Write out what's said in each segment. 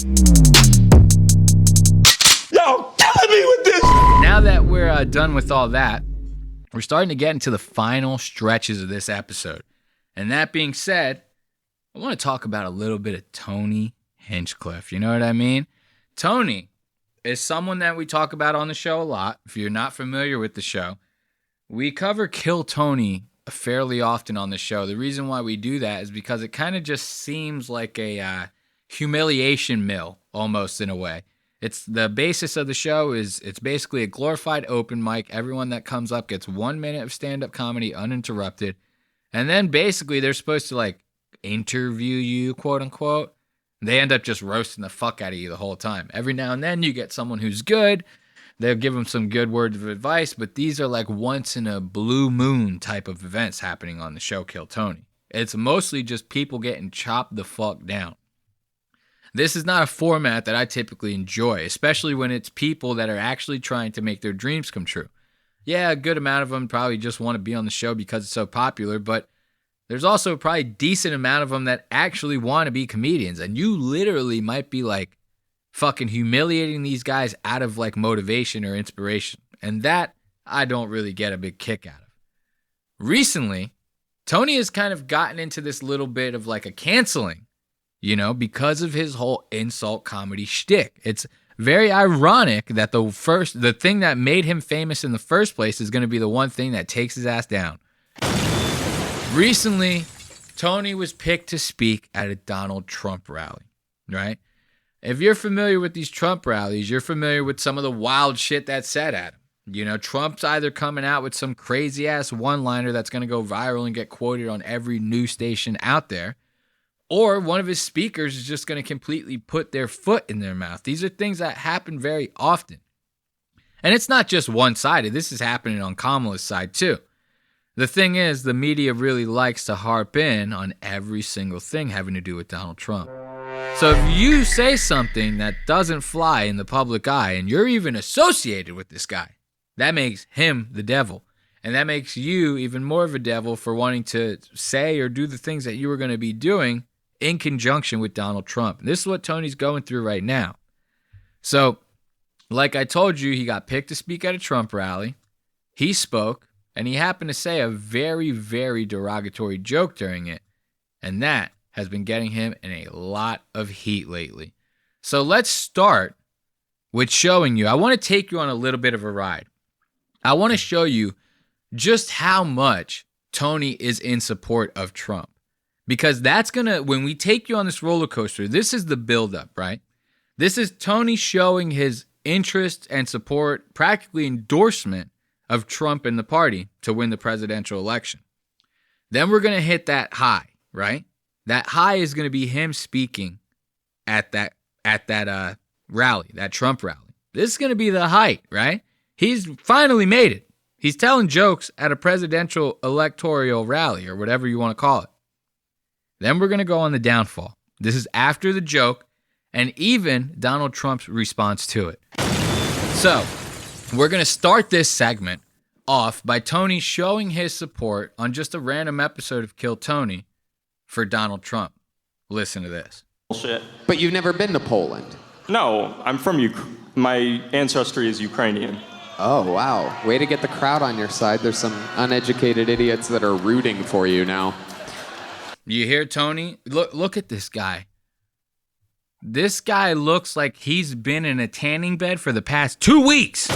Y'all killing me with this. Now that we're done with all that, we're starting to get into the final stretches of this episode. And that being said, I want to talk about a little bit of Tony Hinchcliffe. You know what I mean? Tony is someone that we talk about on the show a lot. If you're not familiar with the show, we cover Kill Tony fairly often on the show. The reason why we do that is because it kind of just seems like a humiliation mill, almost in a way. It's the basis of the show is it's basically a glorified open mic. Everyone that comes up gets 1 minute of stand-up comedy uninterrupted. And then basically they're supposed to like interview you, quote unquote. They end up just roasting the fuck out of you the whole time. Every now and then you get someone who's good. They'll give them some good words of advice, but these are like once in a blue moon type of events happening on the show Kill Tony. It's mostly just people getting chopped the fuck down. This is not a format that I typically enjoy, especially when it's people that are actually trying to make their dreams come true. Yeah, a good amount of them probably just want to be on the show because it's so popular, but there's also probably a decent amount of them that actually want to be comedians, and you literally might be like fucking humiliating these guys out of like motivation or inspiration, and that I don't really get a big kick out of. Recently, Tony has kind of gotten into this little bit of like a canceling, you know, because of his whole insult comedy shtick. It's very ironic that the thing that made him famous in the first place is going to be the one thing that takes his ass down. Recently, Tony was picked to speak at a Donald Trump rally, right? If you're familiar with these Trump rallies, you're familiar with some of the wild shit that's said at him. You know, Trump's either coming out with some crazy-ass one-liner that's going to go viral and get quoted on every news station out there, or one of his speakers is just going to completely put their foot in their mouth. These are things that happen very often. And it's not just one-sided. This is happening on Kamala's side, too. The thing is, the media really likes to harp in on every single thing having to do with Donald Trump. So if you say something that doesn't fly in the public eye, and you're even associated with this guy, that makes him the devil. And that makes you even more of a devil for wanting to say or do the things that you were going to be doing in conjunction with Donald Trump. And this is what Tony's going through right now. So, like I told you, he got picked to speak at a Trump rally. He spoke, and he happened to say a very, very derogatory joke during it. And that has been getting him in a lot of heat lately. So let's start with showing you. I want to take you on a little bit of a ride. I want to show you just how much Tony is in support of Trump. Because that's going to, when we take you on this roller coaster, this is the buildup, right? This is Tony showing his interest and support, practically endorsement of Trump and the party to win the presidential election. Then we're going to hit that high, right? That high is going to be him speaking at that rally, that Trump rally. This is going to be the height, right? He's finally made it. He's telling jokes at a presidential electoral rally or whatever you want to call it. Then we're going to go on the downfall. This is after the joke and even Donald Trump's response to it. So, we're going to start this segment off by Tony showing his support on just a random episode of Kill Tony for Donald Trump. Listen to this. Bullshit. But you've never been to Poland. No, I'm from my ancestry is Ukrainian. Oh, wow. Way to get the crowd on your side. There's some uneducated idiots that are rooting for you now. You hear Tony? Look at this guy. This guy looks like he's been in a tanning bed for the past 2 weeks.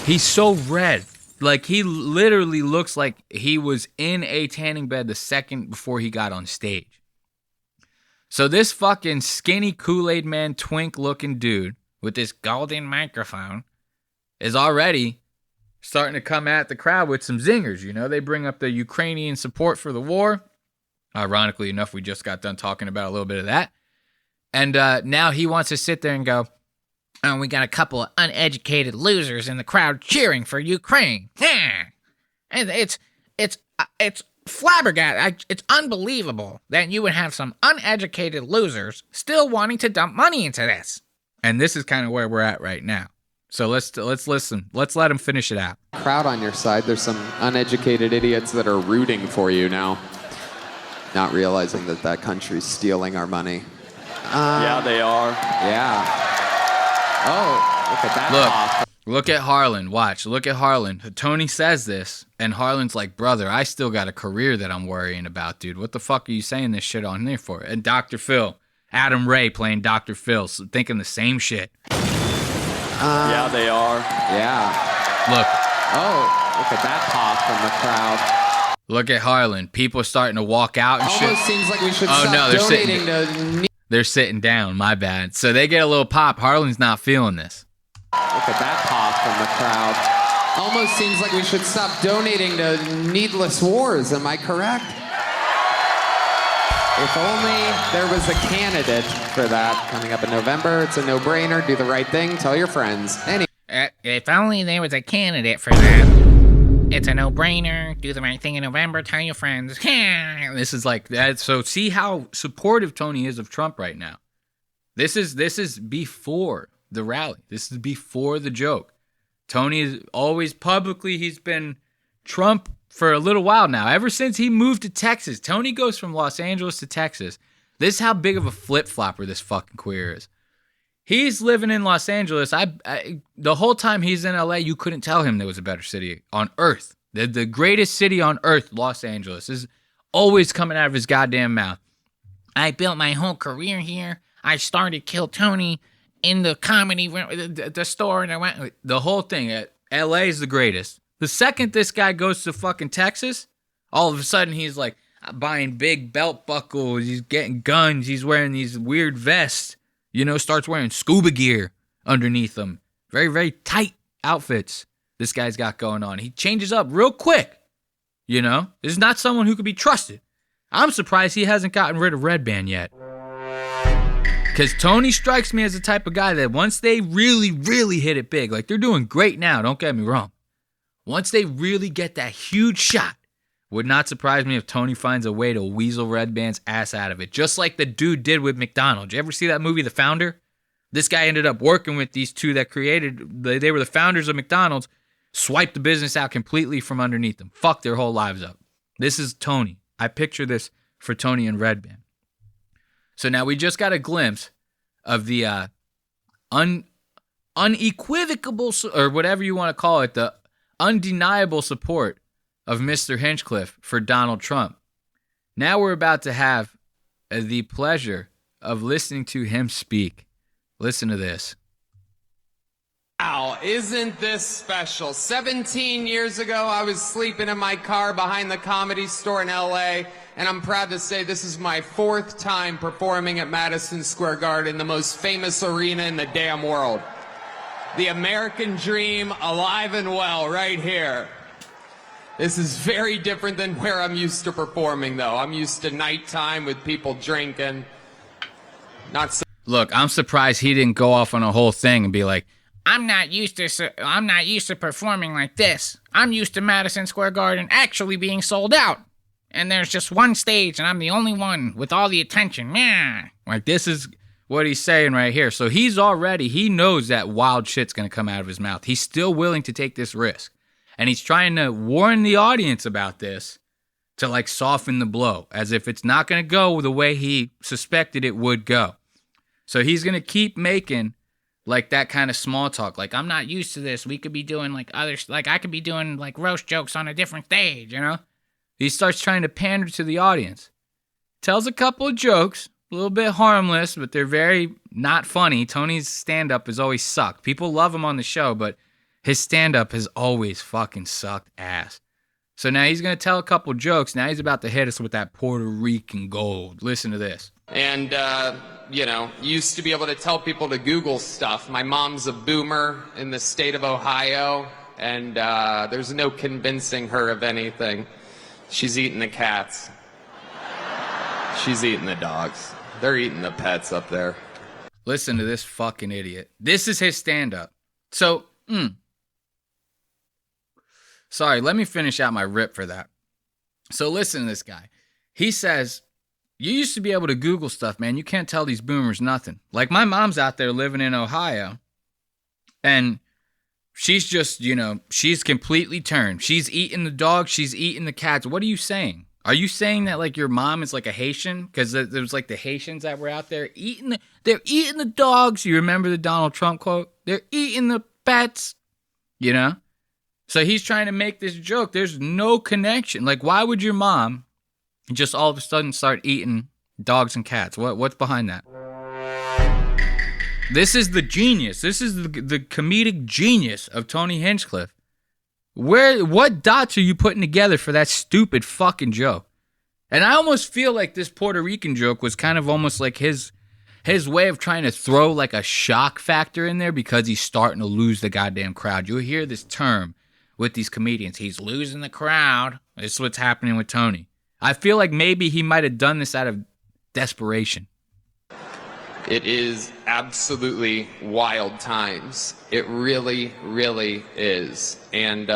He's so red. Like, he literally looks like he was in a tanning bed the second before he got on stage. So this fucking skinny Kool-Aid man twink-looking dude with this golden microphone is already starting to come at the crowd with some zingers. You know, they bring up the Ukrainian support for the war. Ironically enough, we just got done talking about a little bit of that. And now he wants to sit there and go, oh, we got a couple of uneducated losers in the crowd cheering for Ukraine. And it's flabbergasted. It's unbelievable that you would have some uneducated losers still wanting to dump money into this. And this is kind of where we're at right now. So let's listen. Let's let him finish it out. Crowd on your side. There's some uneducated idiots that are rooting for you now. Not realizing that country's stealing our money. Yeah, they are. Yeah. Oh, look at that pop. Look at Harlan. Watch. Look at Harlan. Tony says this, and Harlan's like, brother, I still got a career that I'm worrying about, dude. What the fuck are you saying this shit on there for? And Dr. Phil, Adam Ray playing Dr. Phil, thinking the same shit. Yeah, they are. Yeah. Look. Oh, look at that pop from the crowd. Look at Harlan. People are starting to walk out and shit. Almost seems like we should Oh, stop no, they're donating sitting. to... They're sitting down. My bad. So they get a little pop. Harlan's not feeling this. Look at that pop from the crowd. Almost seems like we should stop donating to needless wars. Am I correct? If only there was a candidate for that coming up in November. It's a no-brainer. Do the right thing. Tell your friends. If only there was a candidate for that. It's a no-brainer. Do the right thing in November. Tell your friends. This is like that. So see how supportive Tony is of Trump right now. This is before the rally. This is before the joke. Tony is always publicly, he's been Trump for a little while now. Ever since he moved to Texas. Tony goes from Los Angeles to Texas. This is how big of a flip-flopper this fucking queer is. He's living in Los Angeles. The whole time he's in LA, you couldn't tell him there was a better city on earth. The greatest city on earth, Los Angeles, is always coming out of his goddamn mouth. I built my whole career here. I started Kill Tony in the comedy the store, and I went. The whole thing. LA is the greatest. The second this guy goes to fucking Texas, all of a sudden he's like buying big belt buckles. He's getting guns. He's wearing these weird vests. You know, starts wearing scuba gear underneath them. Very, very tight outfits this guy's got going on. He changes up real quick. You know, this is not someone who could be trusted. I'm surprised he hasn't gotten rid of Red Band yet. Because Tony strikes me as the type of guy that once they really, really hit it big, like they're doing great now, don't get me wrong. Once they really get that huge shot, would not surprise me if Tony finds a way to weasel Red Band's ass out of it. Just like the dude did with McDonald's. You ever see that movie, The Founder? This guy ended up working with these two that created, they were the founders of McDonald's, swiped the business out completely from underneath them. Fucked their whole lives up. This is Tony. I picture this for Tony and Red Band. So now we just got a glimpse of the unequivocal, or whatever you want to call it, the undeniable support of Mr. Hinchcliffe for Donald Trump. Now we're about to have the pleasure of listening to him speak. Listen to this. Wow, isn't this special? 17 years ago, I was sleeping in my car behind the Comedy Store in LA, and I'm proud to say this is my 4th time performing at Madison Square Garden, the most famous arena in the damn world. The American dream alive and well right here. This is very different than where I'm used to performing, though. I'm used to nighttime with people drinking. Not so. Look, I'm surprised he didn't go off on a whole thing and be like, I'm not used to performing like this. I'm used to Madison Square Garden actually being sold out. And there's just one stage, and I'm the only one with all the attention. Yeah. Like, this is what he's saying right here. So he knows that wild shit's going to come out of his mouth. He's still willing to take this risk. And he's trying to warn the audience about this to, like, soften the blow, as if it's not going to go the way he suspected it would go. So he's going to keep making, like, that kind of small talk. Like, I'm not used to this. We could be doing, like, I could be doing, like, roast jokes on a different stage, you know? He starts trying to pander to the audience. Tells a couple of jokes, a little bit harmless, but they're very not funny. Tony's stand-up has always sucked. People love him on the show, but his stand-up has always fucking sucked ass. So now he's going to tell a couple jokes. Now he's about to hit us with that Puerto Rican gold. Listen to this. And, used to be able to tell people to Google stuff. My mom's a boomer in the state of Ohio, and there's no convincing her of anything. She's eating the cats. She's eating the dogs. They're eating the pets up there. Listen to this fucking idiot. This is his stand-up. So, sorry, let me finish out my rip for that. So listen to this guy. He says, you used to be able to Google stuff, man. You can't tell these boomers nothing. Like, my mom's out there living in Ohio, and she's just, she's completely turned. She's eating the dogs. She's eating the cats. What are you saying? Are you saying that like your mom is like a Haitian? Because there was like the Haitians that were out there they're eating the dogs. You remember the Donald Trump quote? They're eating the pets, you know? So he's trying to make this joke. There's no connection. Like, why would your mom just all of a sudden start eating dogs and cats? What's behind that? This is the genius. This is the comedic genius of Tony Hinchcliffe. What dots are you putting together for that stupid fucking joke? And I almost feel like this Puerto Rican joke was kind of almost like his way of trying to throw like a shock factor in there because he's starting to lose the goddamn crowd. You'll hear this term with these comedians. He's losing the crowd. This is what's happening with Tony. I feel like maybe he might have done this out of desperation. It is absolutely wild times. It really, really is. And,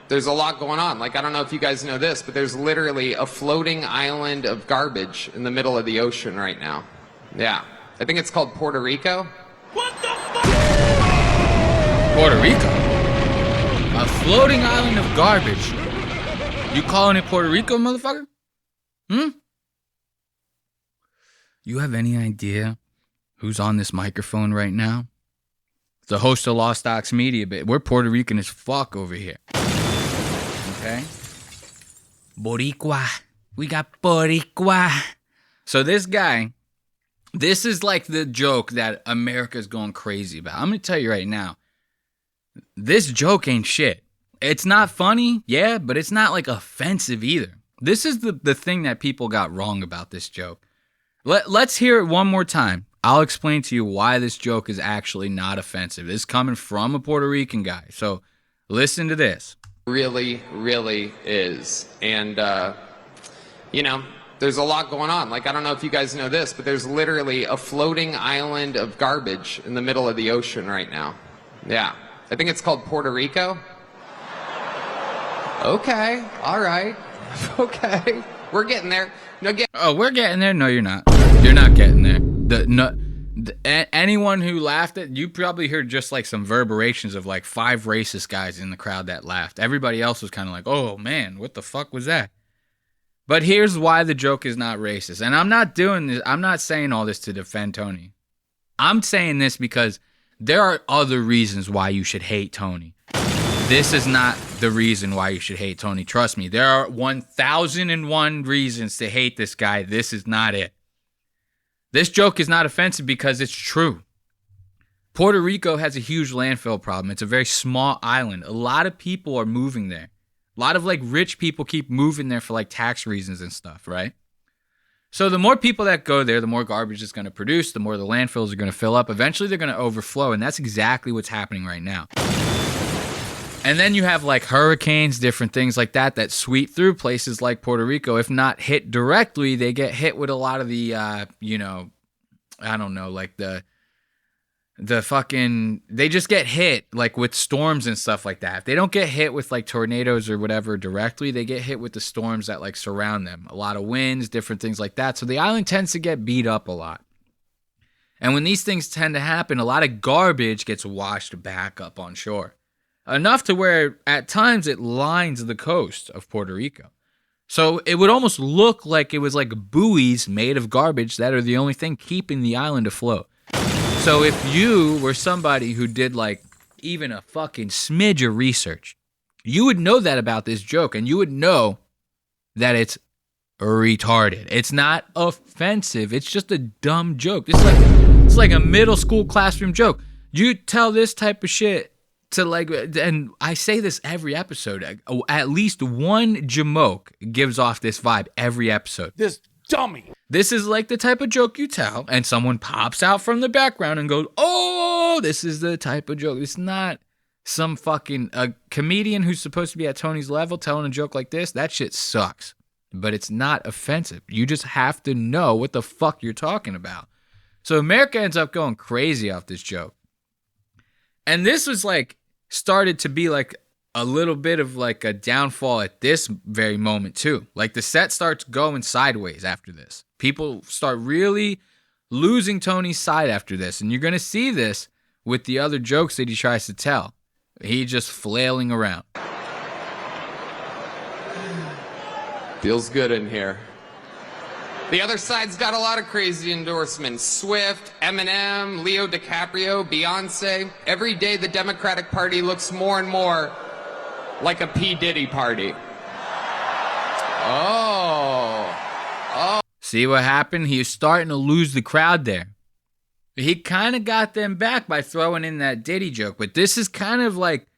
there's a lot going on. Like, I don't know if you guys know this, but there's literally a floating island of garbage in the middle of the ocean right now. Yeah. I think it's called Puerto Rico. What the fuck? Puerto Rico? A floating island of garbage. You calling it Puerto Rico, motherfucker? You have any idea who's on this microphone right now? The host of Lost Aux Media, but we're Puerto Rican as fuck over here. Okay? Boricua. We got Boricua. So this guy, this is like the joke that America's going crazy about. I'm going to tell you right now, this joke ain't shit. It's not funny, yeah, but it's not like offensive either. This is the thing that people got wrong about this joke. Let's hear it one more time. I'll explain to you why this joke is actually not offensive. This is coming from a Puerto Rican guy. So listen to this. Really, really is. And, there's a lot going on. Like, I don't know if you guys know this, but there's literally a floating island of garbage in the middle of the ocean right now. Yeah. I think it's called Puerto Rico. Okay. All right. Okay. We're getting there. We're getting there. No, you're not. You're not getting there. Anyone who laughed at you probably heard just like some reverberations of like 5 racist guys in the crowd that laughed. Everybody else was kind of like, oh man, what the fuck was that? But here's why the joke is not racist. And I'm not doing this. I'm not saying all this to defend Tony. I'm saying this because there are other reasons why you should hate Tony. This is not the reason why you should hate Tony. Trust me, there are 1,001 reasons to hate this guy. This is not it. This joke is not offensive because it's true. Puerto Rico has a huge landfill problem. It's a very small island. A lot of people are moving there. A lot of like rich people keep moving there for like tax reasons and stuff, right? So the more people that go there, the more garbage it's going to produce, the more the landfills are going to fill up. Eventually they're going to overflow, and that's exactly what's happening right now. And then you have like hurricanes, different things like that sweep through places like Puerto Rico. If not hit directly, they get hit with a lot of the, I don't know, like the fucking, they just get hit like with storms and stuff like that. If they don't get hit with like tornadoes or whatever directly, they get hit with the storms that like surround them. A lot of winds, different things like that. So the island tends to get beat up a lot. And when these things tend to happen, a lot of garbage gets washed back up on shore. Enough to where at times it lines the coast of Puerto Rico. So it would almost look like it was like buoys made of garbage that are the only thing keeping the island afloat. So if you were somebody who did like even a fucking smidge of research, you would know that about this joke, and you would know that it's retarded. It's not offensive. It's just a dumb joke. It's like a middle school classroom joke. You tell this type of shit to like, and I say this every episode, at least one jamoke gives off this vibe every episode. This dummy. This is like the type of joke you tell, and someone pops out from the background and goes, oh, this is the type of joke. It's not some fucking a comedian who's supposed to be at Tony's level telling a joke like this. That shit sucks, but it's not offensive. You just have to know what the fuck you're talking about. So America ends up going crazy off this joke. And this was like, started to be like a little bit of like a downfall at this very moment too. Like the set starts going sideways after this. People start really losing Tony's side after this. And you're going to see this with the other jokes that he tries to tell. He just flailing around. Feels good in here. The other side's got a lot of crazy endorsements. Swift, Eminem, Leo DiCaprio, Beyonce. Every day the Democratic Party looks more and more like a P. Diddy party. Oh. See what happened? He was starting to lose the crowd there. He kind of got them back by throwing in that Diddy joke. But this is kind of like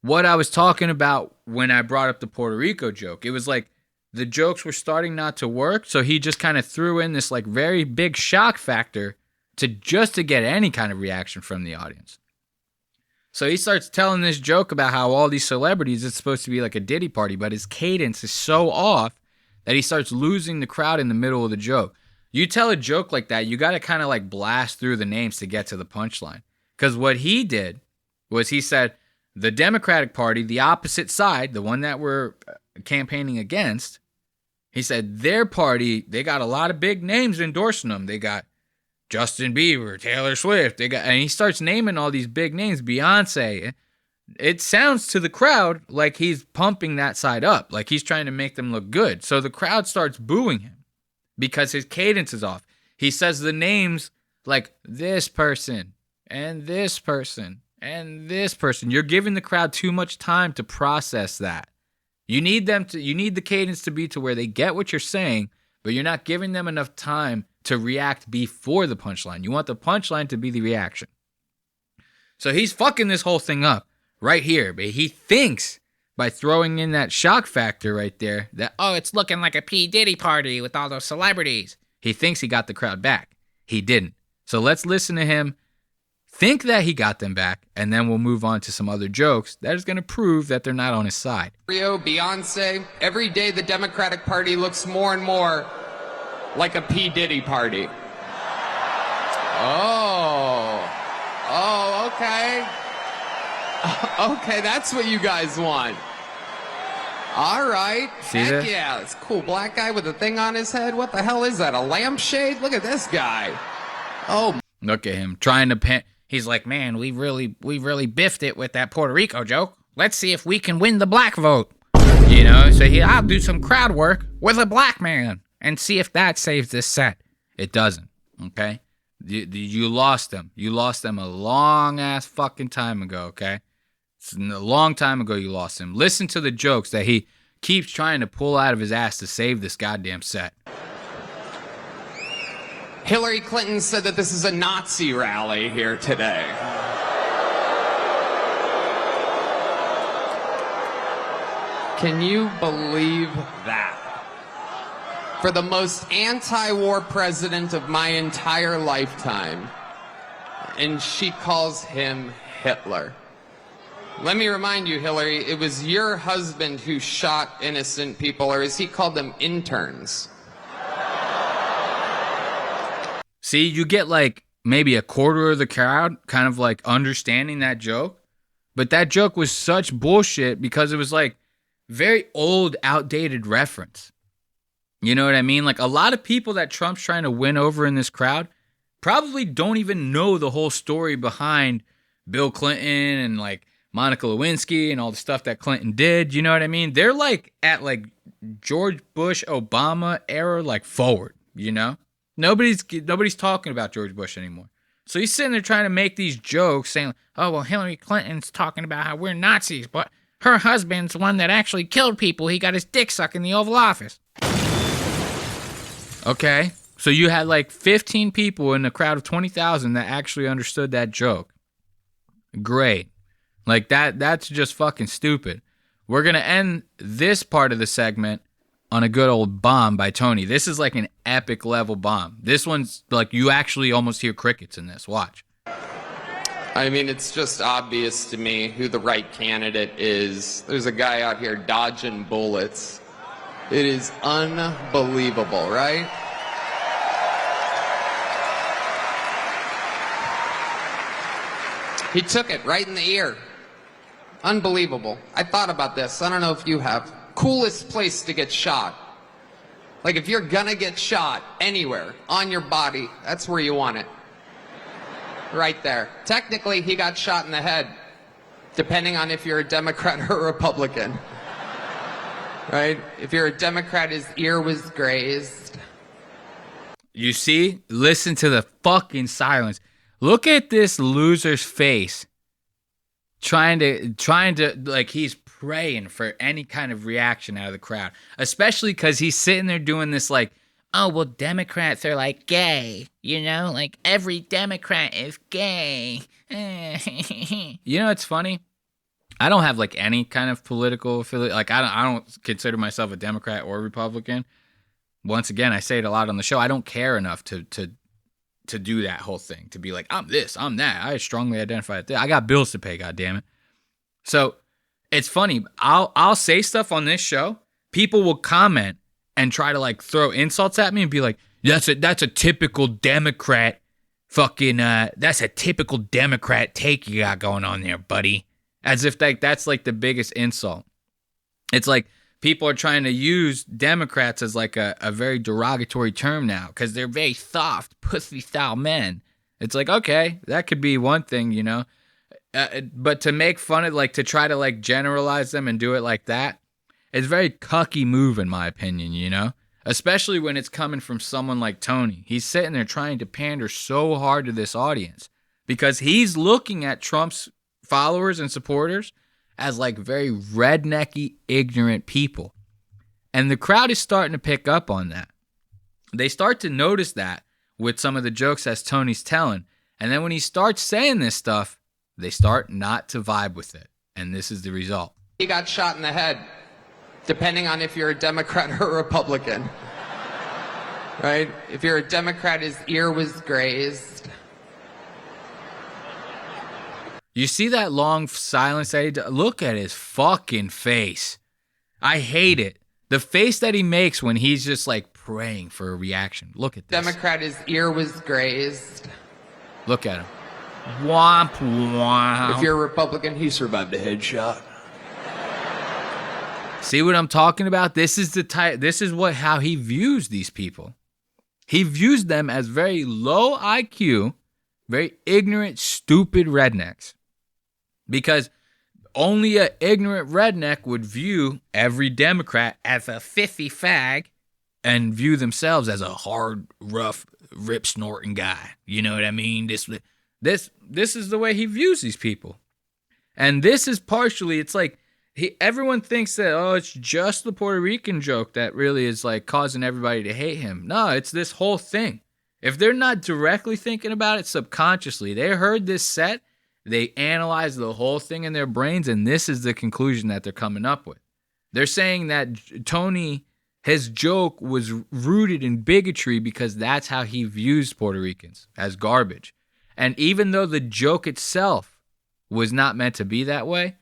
what I was talking about when I brought up the Puerto Rico joke. It was like the jokes were starting not to work, so he just kind of threw in this like very big shock factor to get any kind of reaction from the audience. So he starts telling this joke about how all these celebrities, it's supposed to be like a Diddy party, but his cadence is so off that he starts losing the crowd in the middle of the joke. You tell a joke like that, you got to kind of like blast through the names to get to the punchline. Because what he did was he said, the Democratic Party, the opposite side, the one that we're campaigning against, he said their party, they got a lot of big names endorsing them. They got Justin Bieber, Taylor Swift, and he starts naming all these big names, Beyonce. It sounds to the crowd like he's pumping that side up, like he's trying to make them look good. So the crowd starts booing him because his cadence is off. He says the names like this person and this person and this person. You're giving the crowd too much time to process that. You need the cadence to be to where they get what you're saying, but you're not giving them enough time to react before the punchline. You want the punchline to be the reaction. So he's fucking this whole thing up right here, but he thinks by throwing in that shock factor right there that, Oh, it's looking like a P. Diddy party with all those celebrities. he thinks he got the crowd back. He didn't. So let's listen to him think that he got them back, and then we'll move on to some other jokes that is going to prove that they're not on his side. Beyonce. Every day the Democratic Party looks more and more like a P. Diddy party. Oh, okay. Okay, that's what you guys want. All right. See Heck this? yeah, it's cool. Black guy with a thing on his head. What the hell is that? A lampshade? Look at this guy. Oh. Look at him trying to pen. He's like, man, we really biffed it with that Puerto Rico joke. Let's see if we can win the black vote. You know, so I'll do some crowd work with a black man and see if that saves this set. it doesn't, okay? You lost them. You lost them a long-ass fucking time ago, okay? It's a long time ago you lost him. Listen to the jokes that he keeps trying to pull out of his ass to save this goddamn set. Hillary Clinton said that this is a Nazi rally here today. Can you believe that? For the most anti-war president of my entire lifetime, and she calls him Hitler. Let me remind you, Hillary, it was your husband who shot innocent people, or as he called them, interns. See, you get like maybe a quarter of the crowd kind of like understanding that joke, but that joke was such bullshit because it was like very old, outdated reference. You know what I mean? Like a lot of people that Trump's trying to win over in this crowd probably don't even know the whole story behind Bill Clinton and like Monica Lewinsky and all the stuff that Clinton did. You know what I mean? They're like at like George Bush, Obama era, like forward, you know? Nobody's talking about George Bush anymore. So he's sitting there trying to make these jokes saying, oh, well, Hillary Clinton's talking about how we're Nazis, but her husband's the one that actually killed people. He got his dick sucked in the Oval Office. okay, so you had like 15 people in a crowd of 20,000 that actually understood that joke. Great. Like that's just fucking stupid. We're going to end this part of the segment on a good old bomb by Tony. This is like an epic level bomb. This one's like you actually almost hear crickets in this. Watch. I mean, it's just obvious to me who the right candidate is. There's a guy out here dodging bullets. It is unbelievable, right? He took it right in the ear. Unbelievable. I thought about this. I don't know if you have. Coolest place to get shot. Like if you're gonna get shot anywhere on your body, that's where you want it. Right there. Technically, he got shot in the head, depending on if you're a Democrat or a Republican. right? If you're a Democrat, his ear was grazed. You see? Listen to the fucking silence. Look at this loser's face. Trying to, like, he's praying for any kind of reaction out of the crowd. Especially because he's sitting there doing this, like, oh, well, Democrats are, like, gay. You know? Like, every Democrat is gay. You know, it's funny. I don't have, like, any kind of political affiliate. Like, I don't consider myself a Democrat or Republican. Once again, I say it a lot on the show. I don't care enough to do that whole thing, to be like, I'm this, I'm that. I strongly identify with that. I got bills to pay, goddammit. So it's funny. I'll say stuff on this show. People will comment and try to, like, throw insults at me and be like, that's a typical Democrat fucking that's a typical Democrat take you got going on there, buddy. As if that's like the biggest insult. It's like people are trying to use Democrats as like a very derogatory term now because they're very soft, pussy-style men. It's like, okay, that could be one thing, you know. But to make fun of, like, to try to, like, generalize them and do it like that, it's a very cucky move, in my opinion, you know. Especially when it's coming from someone like Tony. He's sitting there trying to pander so hard to this audience because he's looking at Trump's followers and supporters as, like, very rednecky, ignorant people. And the crowd is starting to pick up on that. They start to notice that with some of the jokes as Tony's telling. And then when he starts saying this stuff, they start not to vibe with it. And this is the result. He got shot in the head, depending on if you're a Democrat or a Republican. Right? If you're a Democrat, his ear was grazed. You see that long silence that he does? Look at his fucking face. I hate it. The face that he makes when he's just, like, praying for a reaction. Look at this. Democrat, his ear was grazed. Look at him. Womp womp. If you're a Republican, He survived a headshot. See what I'm talking about? This is how he views these people. He views them as very low IQ, very ignorant, stupid rednecks. Because only an ignorant redneck would view every Democrat as a sissy fag and view themselves as a hard, rough, rip-snorting guy. You know what I mean? This is the way he views these people. And this is partially, it's like, everyone thinks that, oh, it's just the Puerto Rican joke that really is, like, causing everybody to hate him. No, it's this whole thing. If they're not directly thinking about it subconsciously, they heard this set, they analyzed the whole thing in their brains, and this is the conclusion that they're coming up with. They're saying that Tony, his joke was rooted in bigotry because that's how he views Puerto Ricans, as garbage. And even though the joke itself was not meant to be that way,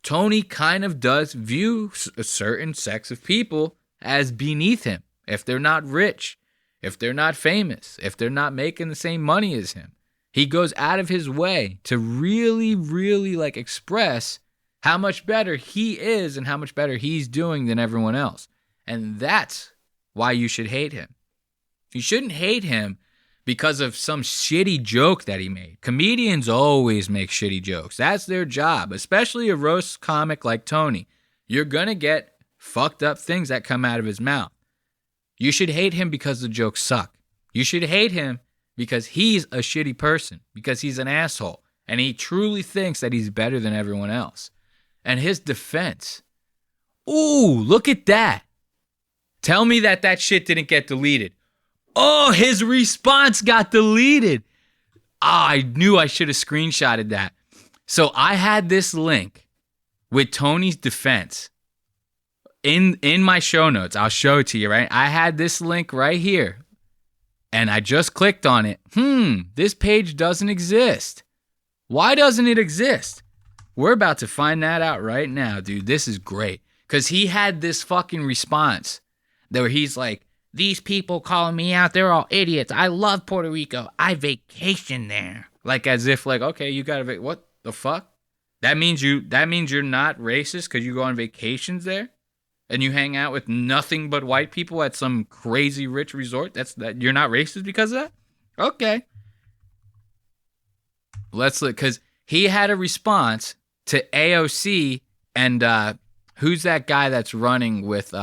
Tony kind of does view a certain sex of people as beneath him. If they're not rich, if they're not famous, if they're not making the same money as him. He goes out of his way to really, really, like, express how much better he is and how much better he's doing than everyone else. And that's why you should hate him. You shouldn't hate him because of some shitty joke that he made. Comedians always make shitty jokes. That's their job, especially a roast comic like Tony. You're going to get fucked up things that come out of his mouth. You should hate him because the jokes suck. You should hate him because he's a shitty person, because he's an asshole, and he truly thinks that he's better than everyone else. And his defense, ooh, look at that. Tell me that shit didn't get deleted. Oh, his response got deleted. I knew I should have screenshotted that. So I had this link with Tony's defense in my show notes. I'll show it to you, right? I had this link right here. And I just clicked on it. This page doesn't exist. Why doesn't it exist? We're about to find that out right now, dude. This is great. Because he had this fucking response where he's like, these people calling me out, they're all idiots. I love Puerto Rico. I vacation there. Like, as if, like, okay, you got to, what the fuck? That means you're not racist because you go on vacations there? And you hang out with nothing but white people at some crazy rich resort? That you're not racist because of that? Okay. Let's look, because he had a response to AOC and who's that guy that's running with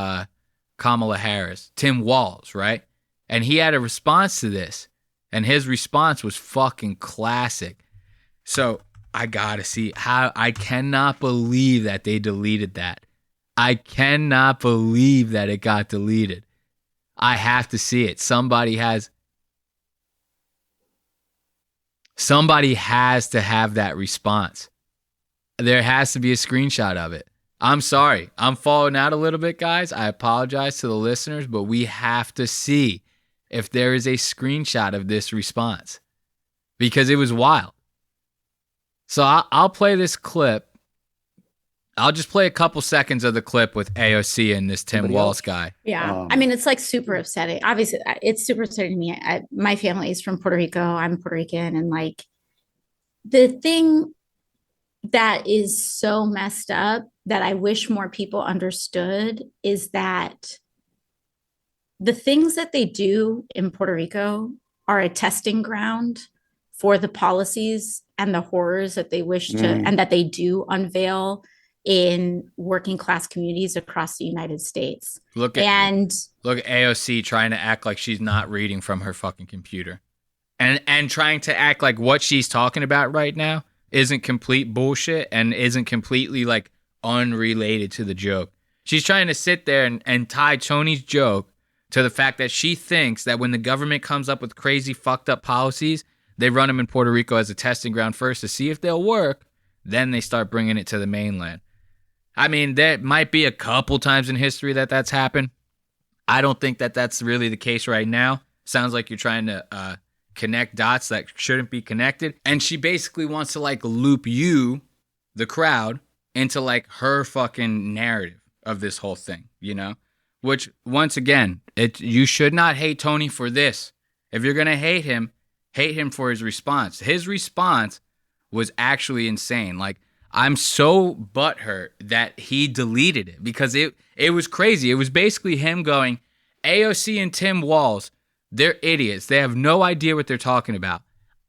Kamala Harris? Tim Walz, right? And he had a response to this, and his response was fucking classic. So I gotta see how. I cannot believe that they deleted that. I cannot believe that it got deleted. I have to see it. Somebody has to have that response. There has to be a screenshot of it. I'm sorry. I'm falling out a little bit, guys. I apologize to the listeners, but we have to see if there is a screenshot of this response because it was wild. So I'll play this clip. I'll just play a couple seconds of the clip with AOC and this Tim Walz guy. Yeah. I mean, it's like super upsetting. Obviously, it's super upsetting to me. My family is from Puerto Rico. I'm Puerto Rican. And like the thing that is so messed up that I wish more people understood is that the things that they do in Puerto Rico are a testing ground for the policies and the horrors that they wish to and that they do unveil in working class communities across the United States. Look at AOC trying to act like she's not reading from her fucking computer. And trying to act like what she's talking about right now isn't complete bullshit and isn't completely like unrelated to the joke. She's trying to sit there and tie Tony's joke to the fact that she thinks that when the government comes up with crazy fucked up policies, they run them in Puerto Rico as a testing ground first to see if they'll work. Then they start bringing it to the mainland. I mean, there might be a couple times in history that that's happened. I don't think that that's really the case right now. Sounds like you're trying to connect dots that shouldn't be connected. And she basically wants to like loop you, the crowd, into like her fucking narrative of this whole thing, you know? Which, once again, you should not hate Tony for this. If you're going to hate him for his response. His response was actually insane. Like, I'm so butthurt that he deleted it because it was crazy. It was basically him going, AOC and Tim Walz, they're idiots. They have no idea what they're talking about.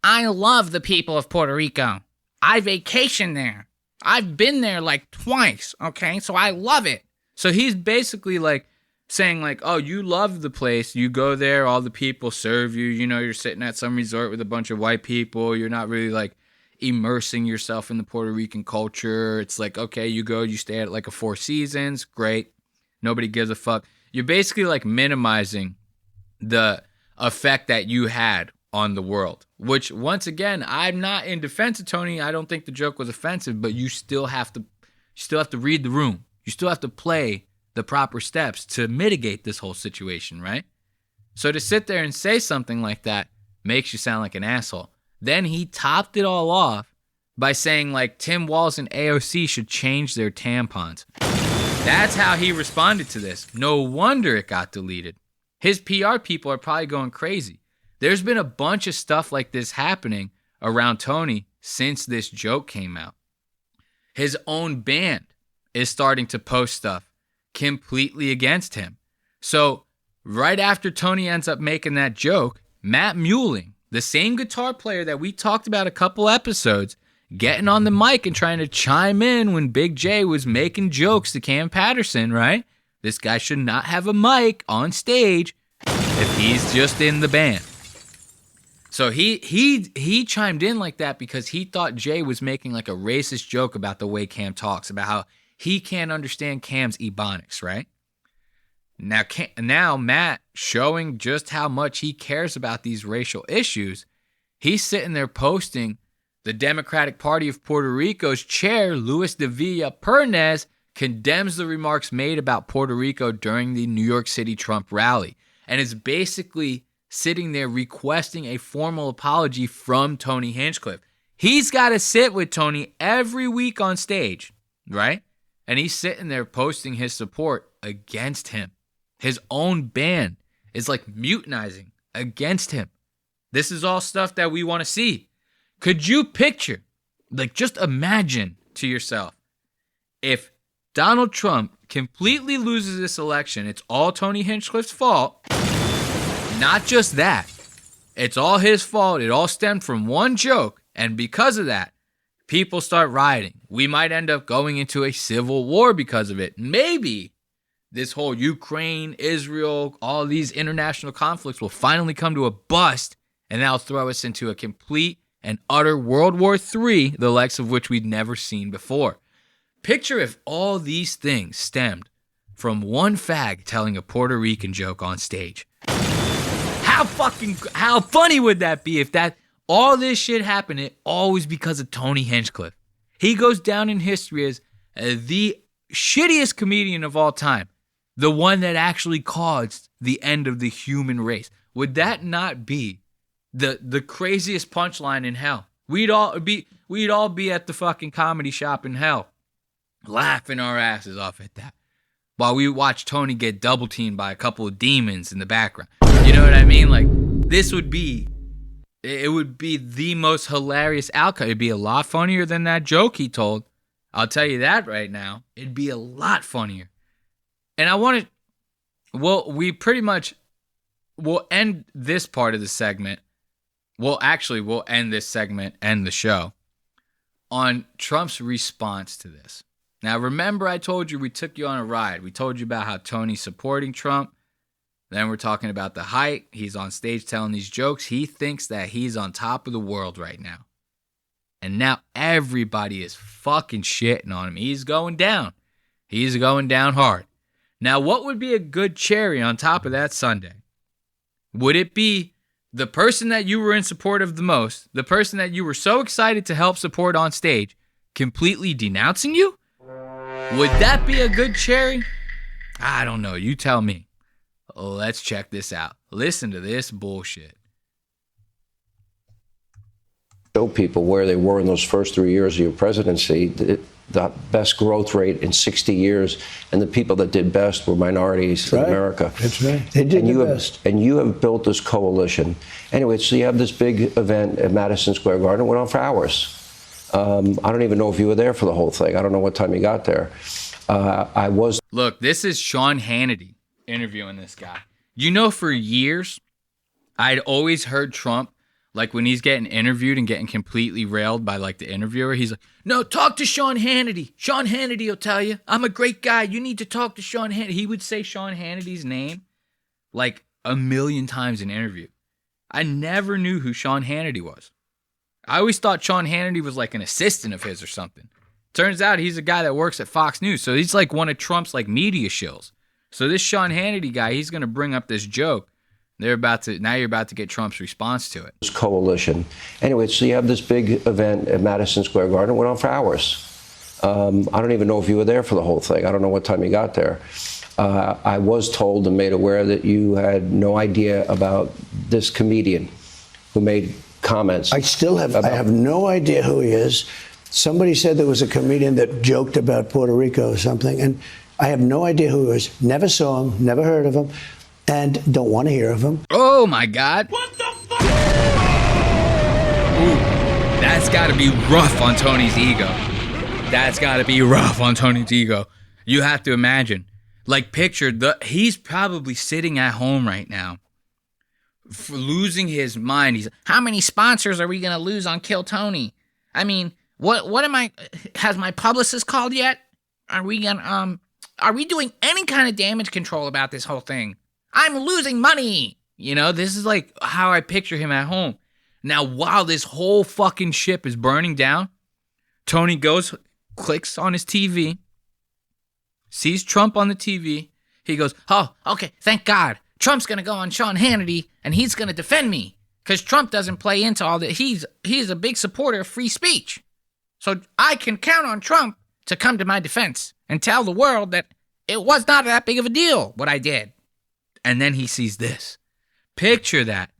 I love the people of Puerto Rico. I vacation there. I've been there like twice, okay? So I love it. So he's basically like saying like, oh, you love the place. You go there, all the people serve you. You know, you're sitting at some resort with a bunch of white people. You're not really like immersing yourself in the Puerto Rican culture. It's like, okay, you go, you stay at like a Four Seasons. Great. Nobody gives a fuck. You're basically like minimizing the effect that you had on the world, which once again, I'm not in defense of Tony. I don't think the joke was offensive, but you still have to read the room. You still have to play the proper steps to mitigate this whole situation, right? So to sit there and say something like that makes you sound like an asshole. Then he topped it all off by saying like Tim Walz and AOC should change their tampons. That's how he responded to this. No wonder it got deleted. His PR people are probably going crazy. There's been a bunch of stuff like this happening around Tony since this joke came out. His own band is starting to post stuff completely against him. So right after Tony ends up making that joke, Matt Muehling, the same guitar player that we talked about a couple episodes, getting on the mic and trying to chime in when Big J was making jokes to Cam Patterson, right? This guy should not have a mic on stage if he's just in the band. So he chimed in like that because he thought Jay was making like a racist joke about the way Cam talks, about how he can't understand Cam's ebonics, right? Now Matt showing just how much he cares about these racial issues, he's sitting there posting the Democratic Party of Puerto Rico's chair, Luis de Villa Pernes, condemns the remarks made about Puerto Rico during the New York City Trump rally and is basically sitting there requesting a formal apology from Tony Hinchcliffe. He's got to sit with Tony every week on stage, right? And he's sitting there posting his support against him. His own band is like mutiny against him. This is all stuff that we want to see. Could you picture, like just imagine to yourself, if Donald Trump completely loses this election, it's all Tony Hinchcliffe's fault. Not just that. It's all his fault. It all stemmed from one joke. And because of that, People start rioting. We might end up going into a civil war because of it. Maybe this whole Ukraine, Israel, all these international conflicts will finally come to a bust, and that'll throw us into a complete and utter World War III, the likes of which we'd never seen before. Picture if all these things stemmed from one fag telling a Puerto Rican joke on stage. How funny would that be if that all this shit happened, it always because of Tony Hinchcliffe. He goes down in history as the shittiest comedian of all time. The one that actually caused the end of the human race. Would that not be the craziest punchline in hell? We'd all be at the fucking comedy shop in hell, laughing our asses off at that, while we watch Tony get double teamed by a couple of demons in the background. You know what I mean? Like, this would be, it would be the most hilarious outcome. It'd be a lot funnier than that joke he told. I'll tell you that right now. It'd be a lot funnier. And I want to, well, we'll end this part of the segment. We'll end this segment and the show on Trump's response to this. Now, remember I told you we took you on a ride. We told you about how Tony's supporting Trump. Then we're talking about the height. He's on stage telling these jokes. He thinks that he's on top of the world right now. And now everybody is fucking shitting on him. He's going down. He's going down hard. Now, what would be a good cherry on top of that sundae? Would it be the person that you were in support of the most, the person that you were so excited to help support on stage, completely denouncing you? Would that be a good cherry? I don't know. You tell me. Let's check this out. Listen to this bullshit. Show people where they were in those first 3 years of your presidency, the best growth rate in 60 years, and the people that did best were minorities in America. That's right. They did the best. And you have built this coalition. Anyway, so you have this big event at Madison Square Garden. It went on for hours. I don't even know if you were there for the whole thing. I don't know what time you got there. I was. Look, this is Sean Hannity interviewing this guy. You know, for years, I'd always heard Trump, like when he's getting interviewed and getting completely railed by like the interviewer, he's like, no, talk to Sean Hannity. Sean Hannity will tell you. I'm a great guy. You need to talk to Sean Hannity. He would say Sean Hannity's name like a million times in interview. I never knew who Sean Hannity was. I always thought Sean Hannity was like an assistant of his or something. Turns out he's a guy that works at Fox News. So he's like one of Trump's like media shills. So this Sean Hannity guy, he's going to bring up this joke. Now you're about to get Trump's response to it. Coalition. Anyway, so you have this big event at Madison Square Garden. It went on for hours. I don't even know if you were there for the whole thing. I don't know what time you got there. I was told and made aware that you had no idea about this comedian who made comments. I have no idea who he is. Somebody said there was a comedian that joked about Puerto Rico or something, and I have no idea who he is. Never saw him, never heard of him, and don't want to hear of him. Oh my God. What the fuck? Ooh, that's got to be rough on Tony's ego. That's got to be rough on Tony's ego. You have to imagine. Like, picture, he's probably sitting at home right now, losing his mind. He's, how many sponsors are we going to lose on Kill Tony? I mean, what am I, has my publicist called yet? Are we doing any kind of damage control about this whole thing? I'm losing money. You know, this is like how I picture him at home. Now, while this whole fucking ship is burning down, Tony goes, clicks on his TV, sees Trump on the TV. He goes, oh, okay, thank God. Trump's going to go on Sean Hannity, and he's going to defend me. Because Trump doesn't play into all that. He's a big supporter of free speech. So I can count on Trump to come to my defense and tell the world that it was not that big of a deal, what I did. And then he sees this. Picture that.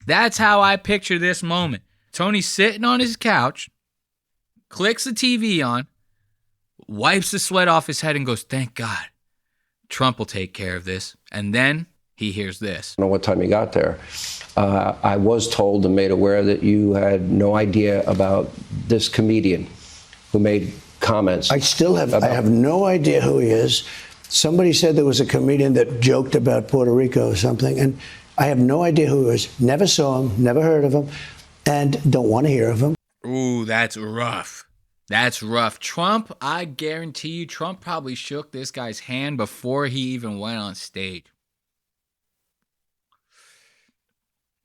That's how I picture this moment. Tony's sitting on his couch, clicks the TV on, wipes the sweat off his head and goes, thank God. Trump will take care of this. And then he hears this. I don't know what time you got there. I was told and made aware that you had no idea about this comedian who made comments. I have no idea who he is. Somebody said there was a comedian that joked about Puerto Rico or something, and I have no idea who he is. Never saw him, never heard of him, and don't want to hear of him. Ooh, that's rough. That's rough. Trump, I guarantee you, Trump probably shook this guy's hand before he even went on stage.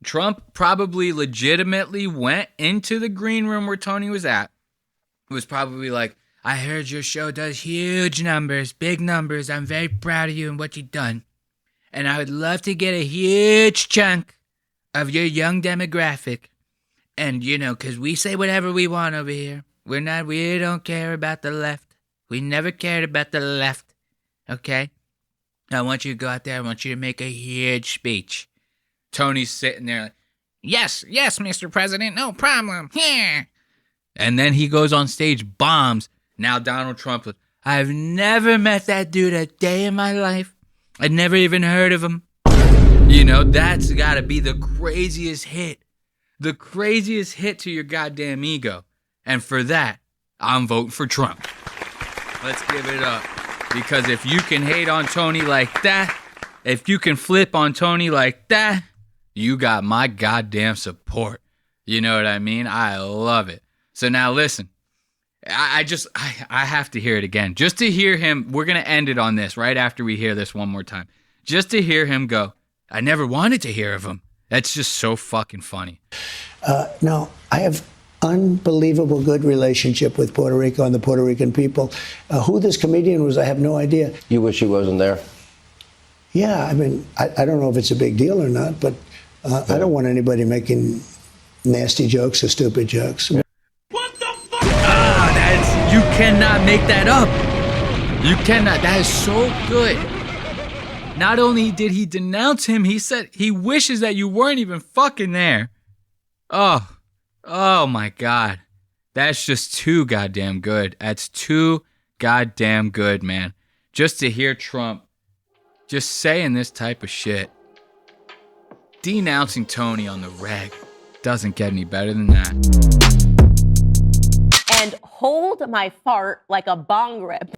Trump probably legitimately went into the green room where Tony was at. It was probably like, I heard your show does huge numbers, big numbers. I'm very proud of you and what you've done. And I would love to get a huge chunk of your young demographic. And, you know, because we say whatever we want over here. We don't care about the left. We never cared about the left. Okay? I want you to go out there. I want you to make a huge speech. Tony's sitting there like, Yes, Mr. President, no problem. Yeah. and then he goes on stage, bombs. Now Donald Trump was, I've never met that dude a day in my life. I'd never even heard of him. You know, that's got to be the craziest hit. The craziest hit to your goddamn ego. And for that, I'm voting for Trump. Let's give it up. Because if you can hate on Tony like that, if you can flip on Tony like that, you got my goddamn support. You know what I mean? I love it. So now listen, I have to hear it again. Just to hear him, we're going to end it on this right after we hear this one more time. Just to hear him go, I never wanted to hear of him. That's just so fucking funny. No, I have unbelievable good relationship with Puerto Rico and the Puerto Rican people. Who this comedian was, I have no idea. You wish he wasn't there? Yeah, I mean, I don't know if it's a big deal or not, but I don't want anybody making nasty jokes or stupid jokes. You cannot make that up. You cannot. That is so good. Not only did he denounce him, he said he wishes that you weren't even fucking there. Oh my God. That's just too goddamn good. That's too goddamn good, man. Just to hear Trump just saying this type of shit. Denouncing Tony on the reg doesn't get any better than that. And hold my fart like a bong rip.